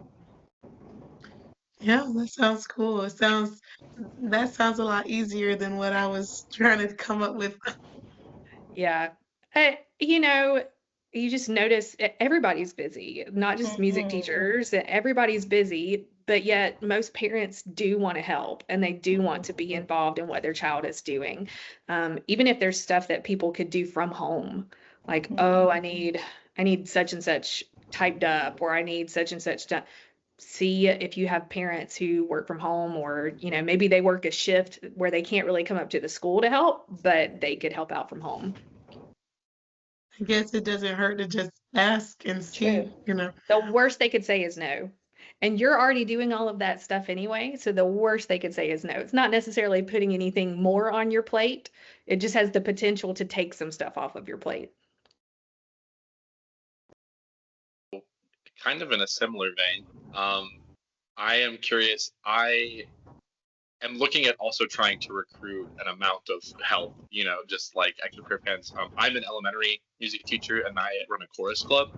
Yeah, that sounds cool. That sounds a lot easier than what I was trying to come up with. Yeah. You know, you just notice everybody's busy, not just music teachers. Everybody's busy, but yet most parents do want to help and they do want to be involved in what their child is doing. Even if there's stuff that people could do from home, like, oh, I need such and such typed up, or I need such and such done. See if you have parents who work from home, or, you know, maybe they work a shift where they can't really come up to the school to help, but they could help out from home. I guess it doesn't hurt to just ask and see, you know. The worst they could say is no. And you're already doing all of that stuff anyway. So the worst they could say is no. It's not necessarily putting anything more on your plate. It just has the potential to take some stuff off of your plate. Kind of in a similar vein, I am curious. I am looking at also trying to recruit an amount of help, you know, just like extra pair of hands. I'm an elementary music teacher and I run a chorus club.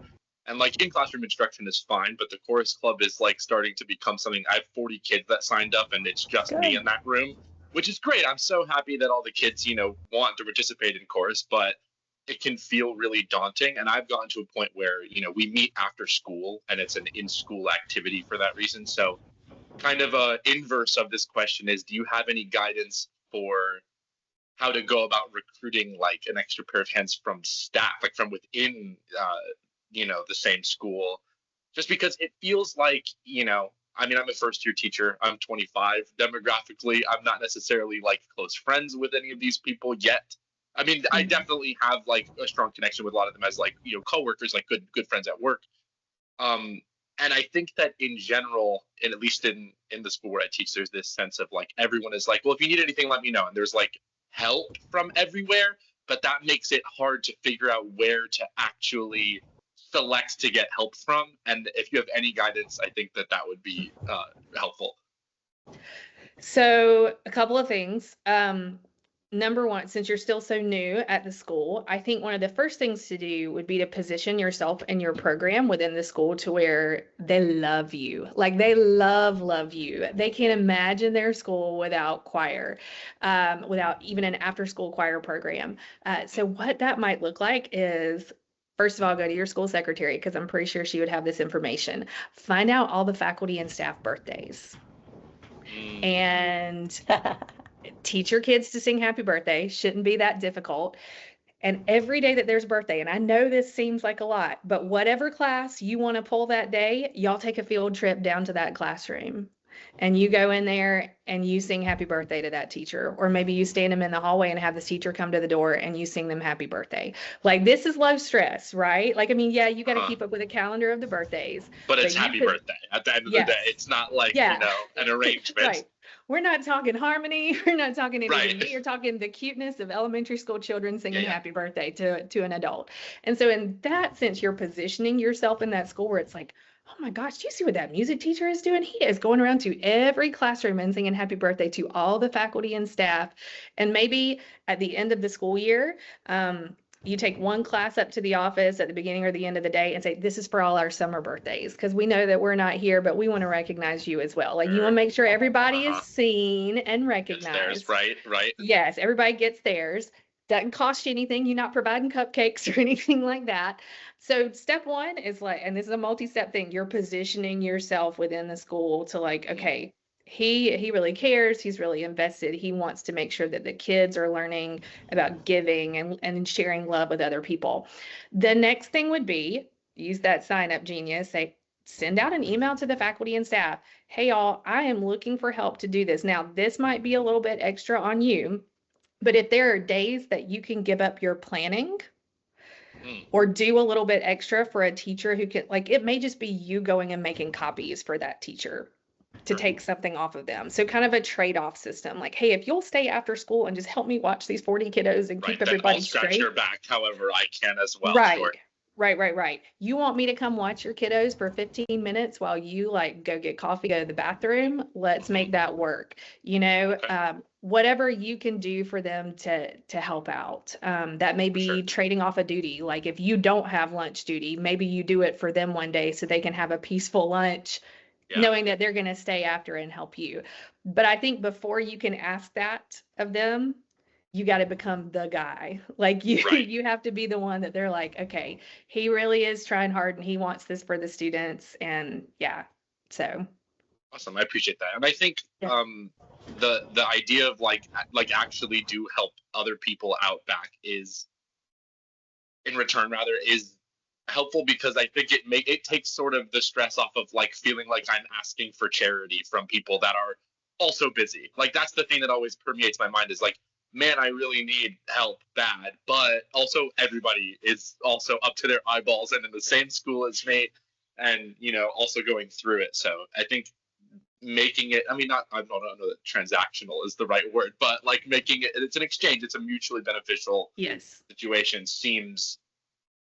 And like in classroom instruction is fine, but the chorus club is like starting to become something. I have 40 kids that signed up and it's just me in that room, which is great. I'm so happy that all the kids, you know, want to participate in chorus, but it can feel really daunting. And I've gotten to a point where, you know, we meet after school and it's an in-school activity for that reason. So kind of a inverse of this question is, do you have any guidance for how to go about recruiting like an extra pair of hands from staff, like from within, you know, the same school? Just because it feels like, you know, I mean, I'm a first year teacher. I'm 25. Demographically, I'm not necessarily like close friends with any of these people yet. I mean, I definitely have like a strong connection with a lot of them as like, you know, coworkers, like good friends at work. And I think that in general, and at least in the school where I teach, there's this sense of like, everyone is like, well, if you need anything, let me know. And there's like help from everywhere, but that makes it hard to figure out where to actually select to get help from. And if you have any guidance, I think that would be helpful. So a couple of things. Number one, since you're still so new at the school, I think one of the first things to do would be to position yourself and your program within the school to where they love you. Like they love you. They can't imagine their school without choir, without even an after-school choir program. So what that might look like is, first of all, go to your school secretary, because I'm pretty sure she would have this information. Find out all the faculty and staff birthdays. And teach your kids to sing happy birthday. Shouldn't be that difficult. And every day that there's a birthday, and I know this seems like a lot, but whatever class you want to pull that day, y'all take a field trip down to that classroom. And you go in there and you sing happy birthday to that teacher. Or maybe you stand them in the hallway and have this teacher come to the door and you sing them happy birthday. Like, this is low stress, right? Like, I mean, yeah, you got to keep up with a calendar of the birthdays. But it's happy birthday at the end of the day. It's not like, an arrangement. Right. We're not talking harmony. We're not talking anything. Right. You're talking the cuteness of elementary school children singing happy birthday to an adult. And so in that sense, you're positioning yourself in that school where it's like, oh my gosh, do you see what that music teacher is doing? He is going around to every classroom and singing happy birthday to all the faculty and staff. And maybe at the end of the school year, you take one class up to the office at the beginning or the end of the day and say, this is for all our summer birthdays, because we know that we're not here, but we want to recognize you as well. Like, you want to make sure everybody is seen and recognized. Theirs, right. Yes, everybody gets theirs. Doesn't cost you anything. You're not providing cupcakes or anything like that. So step one is like, and this is a multi-step thing, you're positioning yourself within the school to like, okay, he really cares. He's really invested. He wants to make sure that the kids are learning about giving and sharing love with other people. The next thing would be, use that sign up genius, say, send out an email to the faculty and staff. Hey, y'all, I am looking for help to do this. Now, this might be a little bit extra on you, but if there are days that you can give up your planning or do a little bit extra for a teacher who can, like, it may just be you going and making copies for that teacher to take something off of them. So kind of a trade-off system. Like, hey, if you'll stay after school and just help me watch these 40 kiddos and keep everybody straight. I'll scratch your back however I can as well. Right. Sure. Right. You want me to come watch your kiddos for 15 minutes while you like go get coffee, go to the bathroom? Let's make that work. Whatever you can do for them to help out. That may be trading off a duty. Like, if you don't have lunch duty, maybe you do it for them one day so they can have a peaceful lunch, knowing that they're going to stay after and help you. But I think before you can ask that of them, you got to become the guy. Like, you have to be the one that they're like, okay, he really is trying hard and he wants this for the students. And so. Awesome. I appreciate that. And I think the idea of like actually do help other people out back is helpful, because I think it takes sort of the stress off of like feeling like I'm asking for charity from people that are also busy. Like, that's the thing that always permeates my mind is like, man, I really need help bad, but also everybody is also up to their eyeballs and in the same school as me and, also going through it. So I think making it, I don't know that transactional is the right word, but like making it's an exchange, it's a mutually beneficial situation seems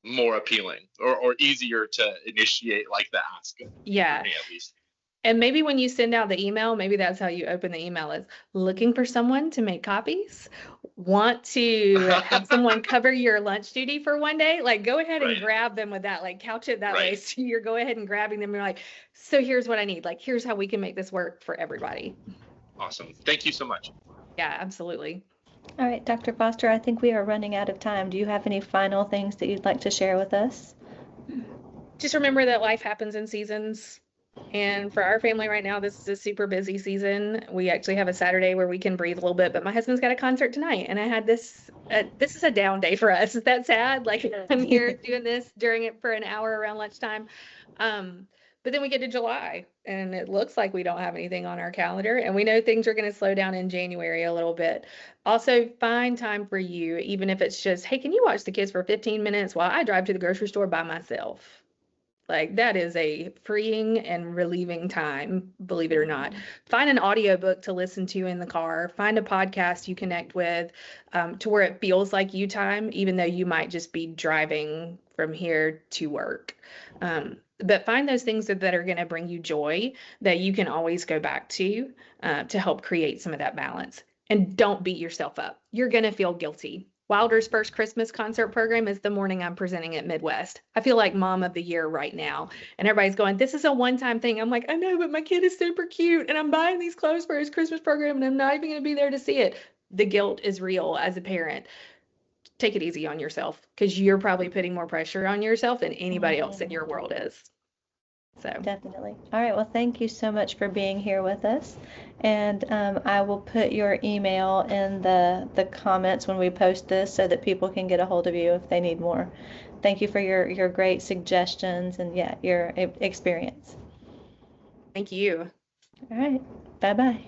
more appealing or easier to initiate like the ask. Yeah. For me, at least. And maybe when you send out the email, maybe that's how you open the email is looking for someone to make copies, want to have someone cover your lunch duty for one day. Like, go ahead and grab them with that, like couch it that way. So you're go ahead and grabbing them. And you're like, so here's what I need. Like, here's how we can make this work for everybody. Awesome. Thank you so much. Yeah, absolutely. All right, Dr. Foster, I think we are running out of time. Do you have any final things that you'd like to share with us? Just remember that life happens in seasons. And for our family right now, this is a super busy season. We actually have a Saturday where we can breathe a little bit, but my husband's got a concert tonight. And I had this is a down day for us. Is that sad? Like, I'm here doing this during it for an hour around lunchtime. But then we get to July and it looks like we don't have anything on our calendar, and we know things are going to slow down in January a little bit. Also, find time for you, even if it's just, hey, can you watch the kids for 15 minutes while I drive to the grocery store by myself? Like, that is a freeing and relieving time, believe it or not. Find an audiobook to listen to in the car. Find a podcast you connect with to where it feels like you time, even though you might just be driving from here to work. But find those things that are going to bring you joy that you can always go back to help create some of that balance. And don't beat yourself up. You're going to feel guilty. Wilder's first Christmas concert program is the morning I'm presenting at Midwest. I feel like mom of the year right now. And everybody's going, this is a one-time thing. I'm like, I know, but my kid is super cute and I'm buying these clothes for his Christmas program and I'm not even going to be there to see it. The guilt is real as a parent. Take it easy on yourself, because you're probably putting more pressure on yourself than anybody else in your world is. So Definitely. All right. Well, thank you so much for being here with us. And I will put your email in the comments when we post this so that people can get a hold of you if they need more. Thank you for your great suggestions and yeah, your experience. thank you. All right. Bye-bye.